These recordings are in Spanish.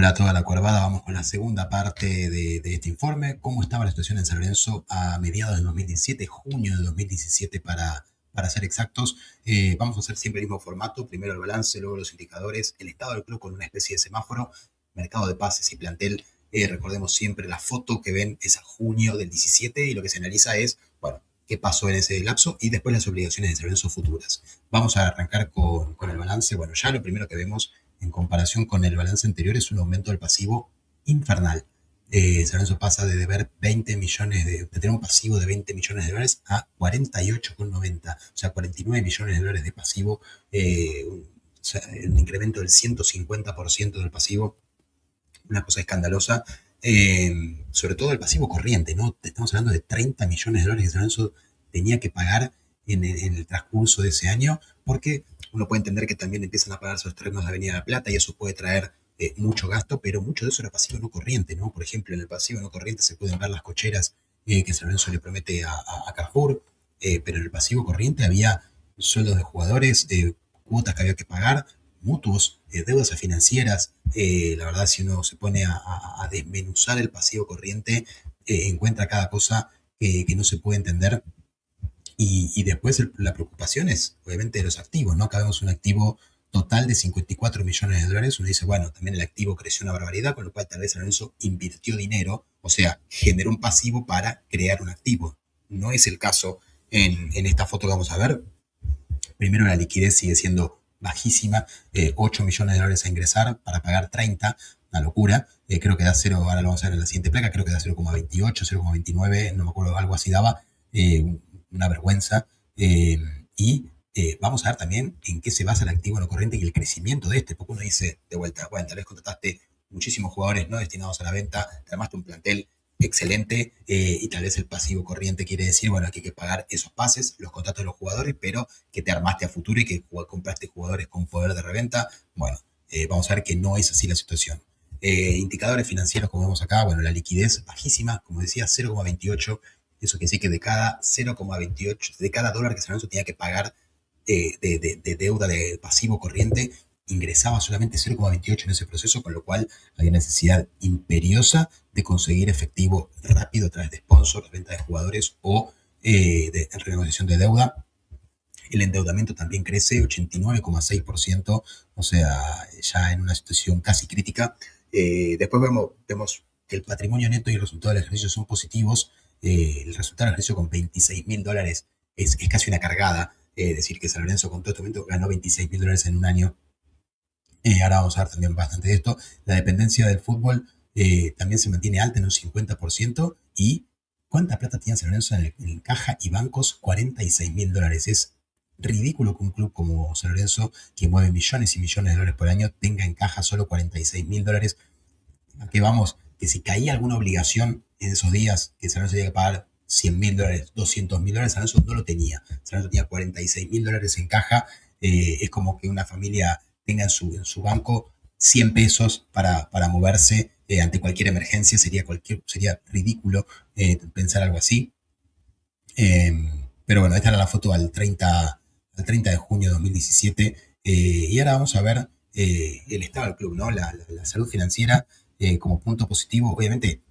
Hola a toda la cuervada, vamos con la segunda parte de este informe. ¿Cómo estaba la situación en San Lorenzo a mediados del 2017, junio de 2017 para ser exactos? Vamos a hacer siempre el mismo formato, primero el balance, luego los indicadores, el estado del club con una especie de semáforo, mercado de pases y plantel. Recordemos siempre la foto que ven es a junio del 17 y lo que se analiza es, bueno, qué pasó en ese lapso y después las obligaciones de San Lorenzo futuras. Vamos a arrancar con el balance. Bueno, ya lo primero que vemos en comparación con el balance anterior es un aumento del pasivo infernal. San Lorenzo pasa de deber 20 millones de tener un pasivo de 20 millones de dólares a 48,90, o sea, 49 millones de dólares de pasivo, o sea, un incremento del 150% del pasivo, una cosa escandalosa, sobre todo el pasivo corriente, ¿no? Estamos hablando de 30 millones de dólares que San Lorenzo tenía que pagar en el transcurso de ese año, porque uno puede entender que también empiezan a pagarse los terrenos de Avenida La Plata y eso puede traer mucho gasto, pero mucho de eso era pasivo no corriente, ¿no? Por ejemplo, en el pasivo no corriente se pueden ver las cocheras que San Lorenzo le promete a Carrefour, pero en el pasivo corriente había sueldos de jugadores, cuotas que había que pagar, mutuos, deudas financieras. La verdad, si uno se pone a desmenuzar el pasivo corriente, encuentra cada cosa que no se puede entender. Y después la preocupación es, obviamente, de los activos, ¿no? Acá vemos un activo total de 54 millones de dólares. Uno dice, bueno, también el activo creció una barbaridad, con lo cual tal vez San Lorenzo invirtió dinero, o sea, generó un pasivo para crear un activo. No es el caso en esta foto que vamos a ver. Primero, la liquidez sigue siendo bajísima, 8 millones de dólares a ingresar para pagar 30, una locura. Creo que da 0, ahora lo vamos a ver en la siguiente placa, creo que da 0,28, 0,29, no me acuerdo, algo así daba, una vergüenza. Eh, y vamos a ver también en qué se basa el activo no corriente y el crecimiento de este, porque uno dice de vuelta, bueno, tal vez contrataste muchísimos jugadores no destinados a la venta, te armaste un plantel excelente, y tal vez el pasivo corriente quiere decir, bueno, que hay que pagar esos pases, los contratos de los jugadores, pero que te armaste a futuro y que compraste jugadores con poder de reventa. Bueno, vamos a ver que no es así la situación. Indicadores financieros, como vemos acá, bueno, la liquidez bajísima, como decía, 0,28. Eso quiere decir que de cada 0,28, de cada dólar que San Lorenzo tenía que pagar de deuda de pasivo corriente, ingresaba solamente 0,28 en ese proceso, con lo cual había necesidad imperiosa de conseguir efectivo rápido a través de sponsors, venta de jugadores o de renegociación de deuda. El endeudamiento también crece 89,6%, o sea, ya en una situación casi crítica. Después vemos que el patrimonio neto y el resultado del ejercicio son positivos. El resultado del ejercicio con 26 mil dólares es casi una cargada. Decir que San Lorenzo con todo este momento ganó 26 mil dólares en un año. Ahora vamos a ver también bastante de esto. La dependencia del fútbol también se mantiene alta en un 50%. ¿Y cuánta plata tiene San Lorenzo en caja y bancos? 46 mil dólares. Es ridículo que un club como San Lorenzo, que mueve millones y millones de dólares por año, tenga en caja solo 46 mil dólares. ¿A qué vamos? Que si caía alguna obligación en esos días, que San Lorenzo tenía que pagar 100 mil dólares, 200 mil dólares, San Lorenzo no lo tenía. San Lorenzo tenía 46 mil dólares en caja. Es como que una familia tenga en su banco 100 pesos para moverse ante cualquier emergencia. Sería ridículo pensar algo así. Eh, pero bueno, esta era la foto al 30 de junio de 2017. Y ahora vamos a ver el estado del club, ¿no? La salud financiera como punto positivo. Obviamente,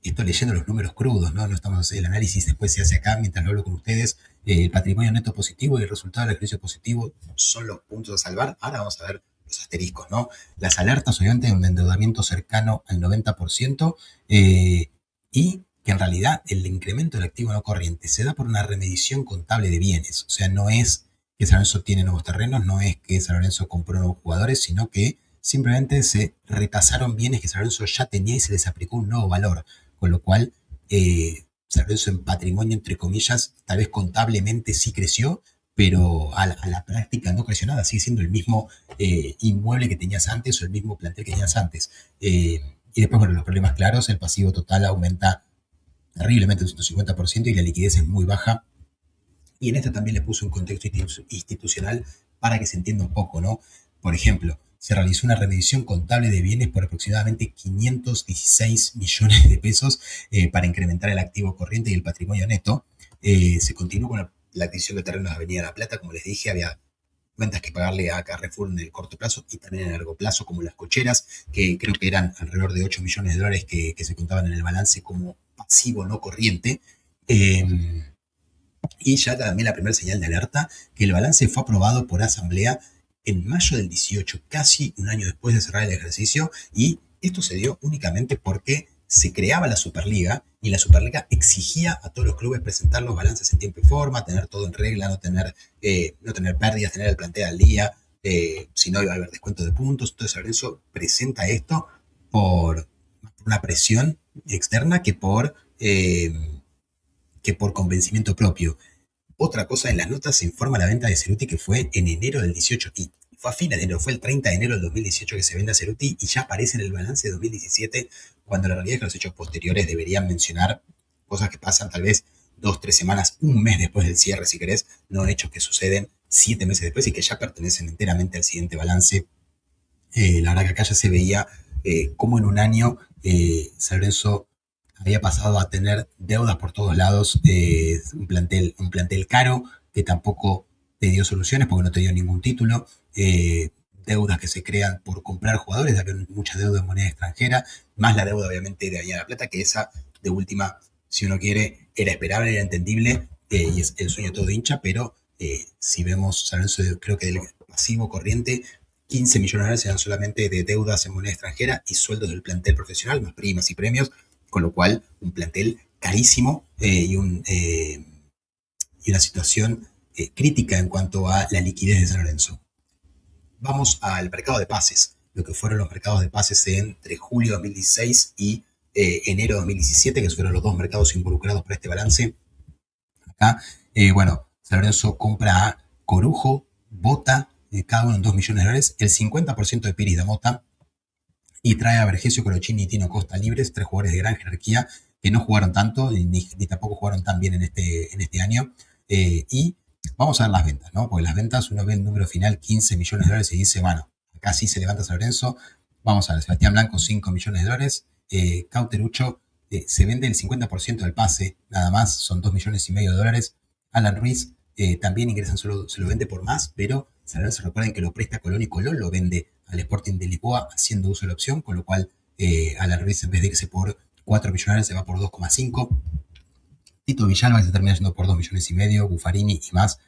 estoy leyendo los números crudos, ¿no? No estamos, el análisis después se hace acá mientras lo hablo con ustedes. El patrimonio neto positivo y el resultado del ejercicio positivo son los puntos a salvar. Ahora vamos a ver los asteriscos, ¿no? Las alertas, obviamente, de un endeudamiento cercano al 90%, y que en realidad el incremento del activo no corriente se da por una remedición contable de bienes. O sea, no es que San Lorenzo tiene nuevos terrenos, no es que San Lorenzo compró nuevos jugadores, sino que simplemente se retasaron bienes que San Lorenzo ya tenía y se les aplicó un nuevo valor. Con lo cual, San Lorenzo en patrimonio, entre comillas, tal vez contablemente sí creció, pero a la práctica no creció nada. Sigue siendo el mismo inmueble que tenías antes o el mismo plantel que tenías antes. Y después, bueno, los problemas claros, el pasivo total aumenta terriblemente un 150% y la liquidez es muy baja. Y en esta también le puse un contexto institucional para que se entienda un poco, ¿no? Por ejemplo, se realizó una remedición contable de bienes por aproximadamente 516 millones de pesos para incrementar el activo corriente y el patrimonio neto. Se continuó con la adquisición de terrenos de Avenida La Plata, como les dije, había cuentas que pagarle a Carrefour en el corto plazo y también en el largo plazo, como las cocheras, que creo que eran alrededor de 8 millones de dólares que se contaban en el balance como pasivo no corriente. Eh, y ya también la primera señal de alerta, que el balance fue aprobado por asamblea en mayo del 18, casi un año después de cerrar el ejercicio, y esto se dio únicamente porque se creaba la Superliga y la Superliga exigía a todos los clubes presentar los balances en tiempo y forma, tener todo en regla, no tener pérdidas, tener el plantel al día, si no iba a haber descuento de puntos. Entonces Lorenzo presenta esto por una presión externa que por convencimiento propio. Otra cosa, en las notas se informa la venta de Ceruti que fue en enero del 18 y fue a fines de enero, fue el 30 de enero del 2018 que se vende a Ceruti y ya aparece en el balance de 2017, cuando la realidad es que los hechos posteriores deberían mencionar cosas que pasan tal vez 2, 3 semanas, un mes después del cierre, si querés, no hechos que suceden 7 meses después y que ya pertenecen enteramente al siguiente balance. La verdad que acá ya se veía cómo en un año San Lorenzo había pasado a tener deudas por todos lados, un plantel caro que tampoco te dio soluciones porque no te dio ningún título, deudas que se crean por comprar jugadores, había mucha deuda en moneda extranjera, más la deuda obviamente de Añada Plata, que esa de última, si uno quiere, era esperable, era entendible y es el sueño de todo hincha, pero si vemos San Lorenzo, creo que del pasivo corriente 15 millones de dólares eran solamente de deudas en moneda extranjera y sueldos del plantel profesional, más primas y premios, con lo cual un plantel carísimo y una situación crítica en cuanto a la liquidez de San Lorenzo. Vamos al mercado de pases, lo que fueron los mercados de pases entre julio de 2016 y enero de 2017, que fueron los dos mercados involucrados por este balance. Acá, bueno, San Lorenzo compra a Corujo, Bota, cada uno en 2 millones de dólares, el 50% de Piris de Mota, y trae a Vergesio, Colochini y Tino Costa libres, tres jugadores de gran jerarquía que no jugaron tanto ni tampoco jugaron tan bien en este año. Y vamos a ver las ventas, ¿no? Porque las ventas, uno ve el número final, 15 millones de dólares, y dice, bueno, acá sí se levanta San Lorenzo. Vamos a ver, Sebastián Blanco, 5 millones de dólares. Cauterucho se vende el 50% del pase, nada más, son 2 millones y medio de dólares. Alan Ruiz también ingresan, se lo vende por más, pero San Lorenzo recuerden que lo presta Colón y Colón lo vende al Sporting de Lisboa haciendo uso de la opción, con lo cual Alan Ruiz en vez de irse por 4 millones se va por 2,5. Tito Villalba que se termina yendo por 2 millones y medio, Buffarini y más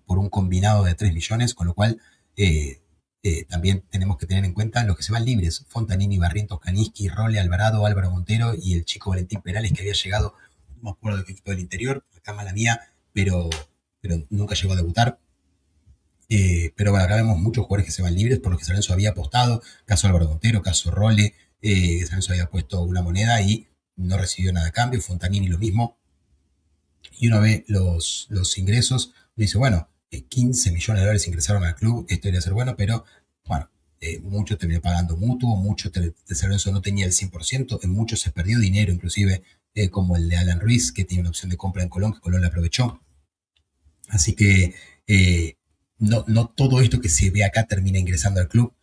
por un combinado de 3 millones, con lo cual también tenemos que tener en cuenta los que se van libres: Fontanini, Barrientos, Kaniski, Role, Alvarado, Álvaro Montero y el chico Valentín Perales, que había llegado, no me acuerdo de qué equipo del interior, acá mala mía, pero nunca llegó a debutar. Pero bueno, acá vemos muchos jugadores que se van libres por los que San Lorenzo había apostado, caso Álvaro Montero, caso Role, San Lorenzo había puesto una moneda y no recibió nada a cambio, Fontanini lo mismo, y uno ve los ingresos, uno dice, bueno, 15 millones de dólares ingresaron al club, esto debería ser bueno, pero bueno, mucho terminó pagando mutuo, mucho de San Lorenzo no tenía el 100%, en muchos se perdió dinero, inclusive como el de Alan Ruiz, que tenía una opción de compra en Colón, que Colón la aprovechó. Así que no todo esto que se ve acá termina ingresando al club.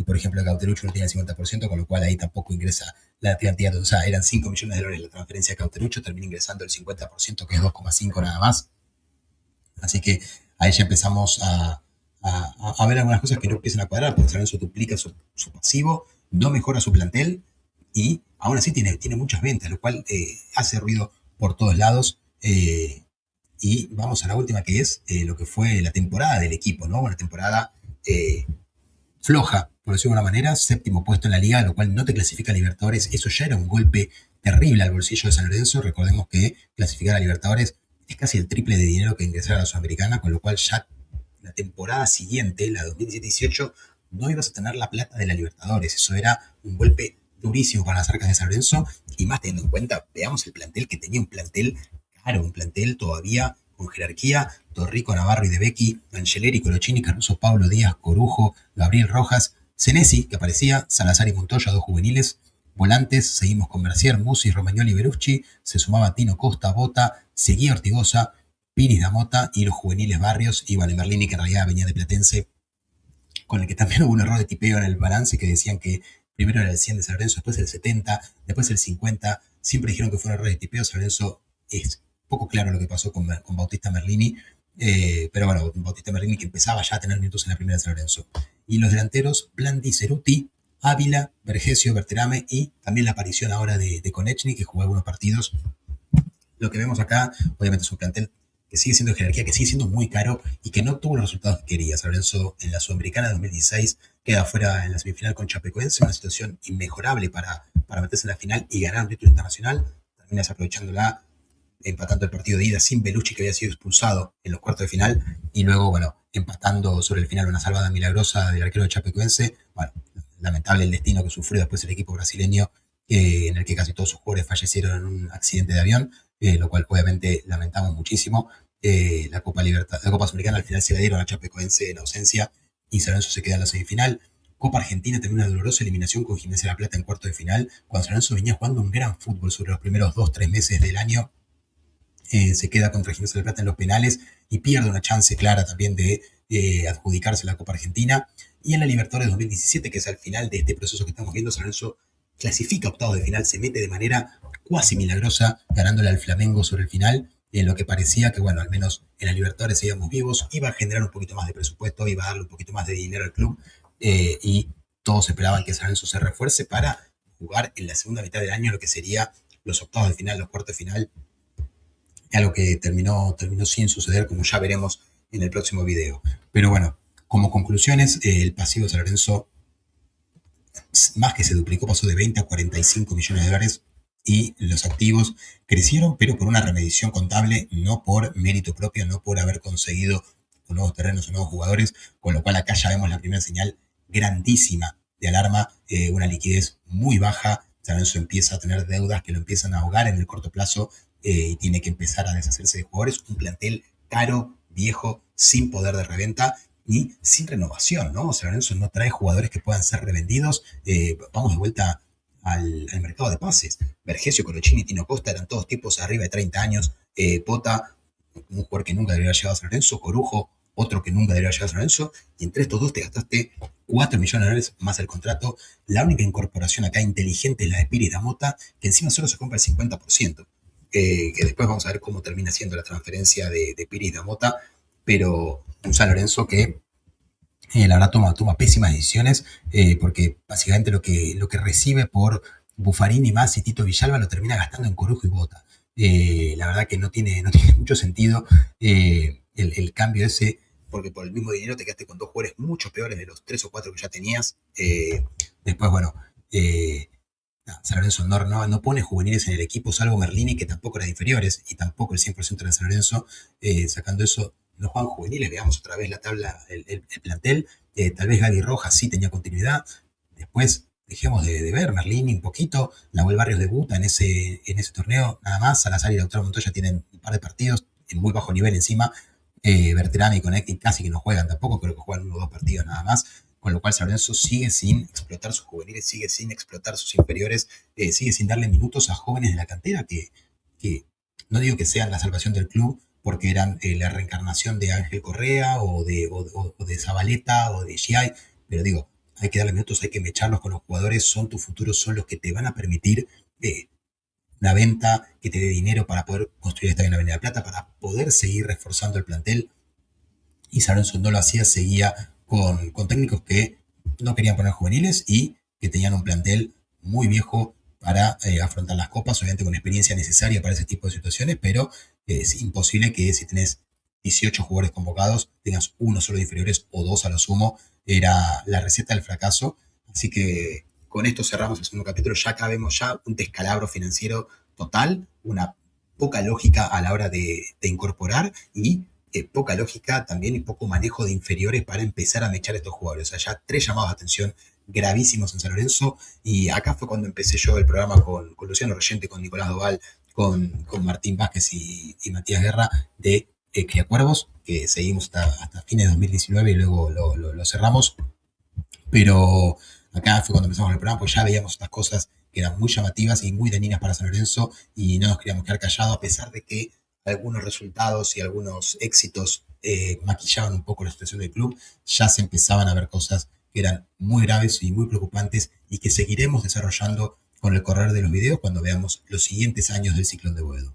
Por ejemplo, Cauterucho no tiene el 50%, con lo cual ahí tampoco ingresa la cantidad. O sea, eran 5 millones de dólares la transferencia de Cauterucho, termina ingresando el 50%, que es 2,5 nada más. Así que ahí ya empezamos a ver algunas cosas que no empiezan a cuadrar, porque San Lorenzo duplica su pasivo, no mejora su plantel y aún así tiene muchas ventas, lo cual hace ruido por todos lados. Y vamos a la última, que es lo que fue la temporada del equipo, ¿no? Una temporada floja, por decirlo de alguna manera, séptimo puesto en la liga, lo cual no te clasifica a Libertadores. Eso ya era un golpe terrible al bolsillo de San Lorenzo. Recordemos que clasificar a Libertadores es casi el triple de dinero que ingresar a la Sudamericana, con lo cual ya la temporada siguiente, la 2017-18, no ibas a tener la plata de la Libertadores. Eso era un golpe durísimo para las arcas de San Lorenzo, y más teniendo en cuenta, veamos el plantel, que tenía un plantel caro, un plantel todavía con jerarquía: Torrico, Navarro y De Becchi, Angeleri, Colochini, Caruso, Pablo Díaz, Corujo, Gabriel Rojas, Senesi, que aparecía, Salazar y Montoya, dos juveniles, volantes, seguimos con Mercier, Musi, Romagnoli y Berucci, se sumaba Tino Costa, Bota, seguía Ortigosa, Piris da Mota y los juveniles Barrios y Merlini, que en realidad venía de Platense, con el que también hubo un error de tipeo en el balance, que decían que primero era el 100 de San Lorenzo, después el 70, después el 50, siempre dijeron que fue un error de tipeo. San Lorenzo es poco claro lo que pasó con Bautista Merlini, Pero bueno, Bautista Merlini que empezaba ya a tener minutos en la primera de San Lorenzo. Y los delanteros, Blandi, Ceruti, Ávila, Vergesio, Berterame y también la aparición ahora de Konechny, que jugó algunos partidos. Lo que vemos acá, obviamente, es un plantel que sigue siendo de jerarquía, que sigue siendo muy caro y que no tuvo los resultados que quería. San Lorenzo en la Sudamericana de 2016 queda fuera en la semifinal con Chapecoense, una situación inmejorable para meterse en la final y ganar un título internacional. Terminas aprovechándola empatando el partido de ida sin Belucci, que había sido expulsado en los cuartos de final, y luego, bueno, empatando sobre el final una salvada milagrosa del arquero de Chapecoense. Bueno, lamentable el destino que sufrió después el equipo brasileño, en el que casi todos sus jugadores fallecieron en un accidente de avión, lo cual obviamente lamentamos muchísimo. La Copa Sudamericana al final se la dieron a Chapecoense en ausencia y San Lorenzo se queda en la semifinal. Copa Argentina también una dolorosa eliminación con Gimnasia de la Plata en cuarto de final, cuando San Lorenzo venía jugando un gran fútbol sobre los primeros 2-3 meses del año. Se queda contra Gimnasia de la Plata en los penales y pierde una chance clara también de adjudicarse la Copa Argentina. Y en la Libertadores 2017, que es al final de este proceso que estamos viendo, San Lorenzo clasifica octavos de final, se mete de manera cuasi milagrosa, ganándole al Flamengo sobre el final, en lo que parecía que, bueno, al menos en la Libertadores seguíamos vivos, iba a generar un poquito más de presupuesto, iba a darle un poquito más de dinero al club, y todos esperaban que San Lorenzo se refuerce para jugar en la segunda mitad del año lo que sería los octavos de final, los cuartos de final, algo que terminó sin suceder, como ya veremos en el próximo video. Pero bueno, como conclusiones, el pasivo de San Lorenzo más que se duplicó, pasó de 20 a 45 millones de dólares y los activos crecieron, pero por una remediación contable, no por mérito propio, no por haber conseguido nuevos terrenos o nuevos jugadores, con lo cual acá ya vemos la primera señal grandísima de alarma, una liquidez muy baja. San Lorenzo empieza a tener deudas que lo empiezan a ahogar en el corto plazo, y tiene que empezar a deshacerse de jugadores, un plantel caro, viejo, sin poder de reventa y sin renovación, ¿no? O sea, Lorenzo no trae jugadores que puedan ser revendidos. Vamos de vuelta al mercado de pases. Vergesio, Colochini, Tino Costa eran todos tipos arriba de 30 años. Pota, un jugador que nunca debería haber llegado a San Lorenzo. Corujo, otro que nunca debería haber llegado a San Lorenzo. Y entre estos dos te gastaste 4 millones de dólares más el contrato. La única incorporación acá inteligente es la de Piris Damota, que encima solo se compra el 50%. Que después vamos a ver cómo termina siendo la transferencia de Piris Damota, pero un San Lorenzo que la verdad toma pésimas decisiones, porque básicamente lo que recibe por Buffarini más y Tito Villalba lo termina gastando en Corujo y Bota. La verdad que no tiene mucho sentido, el cambio ese, porque por el mismo dinero te quedaste con dos jugadores mucho peores de los 3 o 4 que ya tenías. Después, bueno, San Lorenzo no pone juveniles en el equipo, salvo Merlini, que tampoco era de inferiores, y tampoco el 100% era San Lorenzo. Sacando eso, no juegan juveniles. Veamos otra vez la tabla, el plantel. Tal vez Gaby Rojas sí tenía continuidad. Después dejemos de ver Merlini un poquito. Nahuel Barrios debuta en ese torneo, nada más. Salazar y Lautaro Montoya tienen un par de partidos en muy bajo nivel encima. Berterame y Connecting casi que no juegan tampoco, creo que juegan 1 o 2 partidos nada más, con lo cual San Lorenzo sigue sin explotar sus juveniles, sigue sin explotar sus inferiores, sigue sin darle minutos a jóvenes de la cantera que no digo que sean la salvación del club, porque eran la reencarnación de Ángel Correa o de Zabaleta o de Giai, pero digo, hay que darle minutos, hay que mecharlos con los jugadores, son tu futuro, son los que te van a permitir una venta que te dé dinero para poder construir esta en la Avenida Plata, para poder seguir reforzando el plantel. Y San Lorenzo no lo hacía, seguía con técnicos que no querían poner juveniles y que tenían un plantel muy viejo para afrontar las copas, obviamente con experiencia necesaria para ese tipo de situaciones, pero es imposible que si tenés 18 jugadores convocados, tengas uno solo de inferiores o dos a lo sumo. Era la receta del fracaso. Así que con esto cerramos el segundo capítulo. Ya acá vemos ya un descalabro financiero total, una poca lógica a la hora de incorporar y poca lógica también y poco manejo de inferiores para empezar a mechar a estos jugadores. O sea, ya 3 llamados de atención gravísimos en San Lorenzo, y acá fue cuando empecé yo el programa con Luciano Reyente, con Nicolás Doval, con Martín Vázquez y Matías Guerra de Criacuervos, que seguimos hasta fines de 2019 y luego lo cerramos. Pero acá fue cuando empezamos el programa, pues ya veíamos estas cosas que eran muy llamativas y muy dañinas para San Lorenzo y no nos queríamos quedar callados, a pesar de que algunos resultados y algunos éxitos maquillaban un poco la situación del club. Ya se empezaban a ver cosas que eran muy graves y muy preocupantes y que seguiremos desarrollando con el correr de los videos cuando veamos los siguientes años del Ciclón de Boedo.